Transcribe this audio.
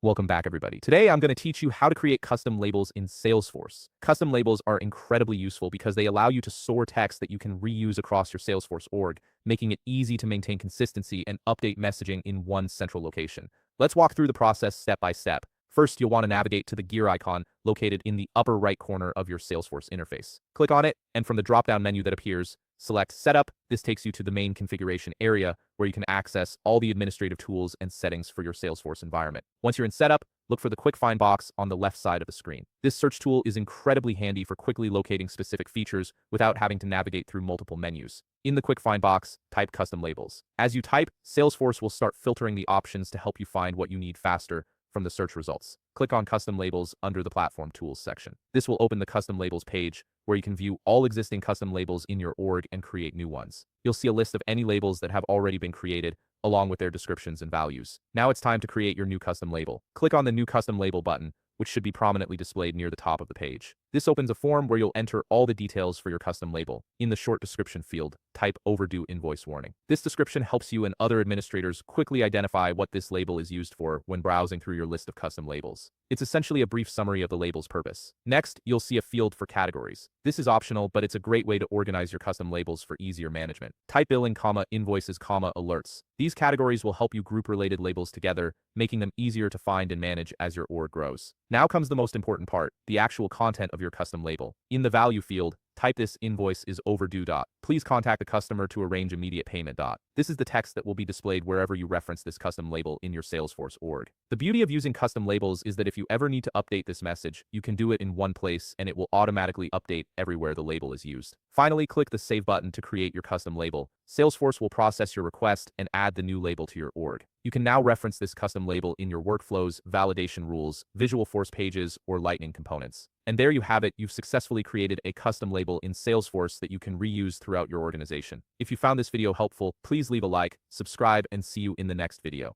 Welcome back, everybody. Today, I'm going to teach you how to create custom labels in Salesforce. Custom labels are incredibly useful because they allow you to store text that you can reuse across your Salesforce org, making it easy to maintain consistency and update messaging in one central location. Let's walk through the process step by step. First, you'll want to navigate to the gear icon located in the upper right corner of your Salesforce interface. Click on it, and from the drop-down menu that appears, select Setup. This takes you to the main configuration area where you can access all the administrative tools and settings for your Salesforce environment. Once you're in Setup, look for the Quick Find box on the left side of the screen. This search tool is incredibly handy for quickly locating specific features without having to navigate through multiple menus. In the Quick Find box, type Custom Labels. As you type, Salesforce will start filtering the options to help you find what you need faster from the search results. Click on Custom Labels under the Platform Tools section. This will open the Custom Labels page, where you can view all existing custom labels in your org and create new ones. You'll see a list of any labels that have already been created, along with their descriptions and values. Now it's time to create your new custom label. Click on the New Custom Label button, which should be prominently displayed near the top of the page. This opens a form where you'll enter all the details for your custom label. In the short description field, type Overdue Invoice Warning. This description helps you and other administrators quickly identify what this label is used for when browsing through your list of custom labels. It's essentially a brief summary of the label's purpose. Next, you'll see a field for categories. This is optional, but it's a great way to organize your custom labels for easier management. Type billing, invoices, alerts. These categories will help you group related labels together, making them easier to find and manage as your org grows. Now comes the most important part, the actual content of your custom label. In the value field, type this invoice is overdue. Please contact the customer to arrange immediate payment. This is the text that will be displayed wherever you reference this custom label in your Salesforce org. The beauty of using custom labels is that if you ever need to update this message, you can do it in one place and it will automatically update everywhere the label is used. Finally, click the Save button to create your custom label. Salesforce will process your request and add the new label to your org. You can now reference this custom label in your workflows, validation rules, Visualforce pages, or Lightning components. And there you have it, you've successfully created a custom label in Salesforce that you can reuse throughout your organization. If you found this video helpful, please leave a like, subscribe, and see you in the next video.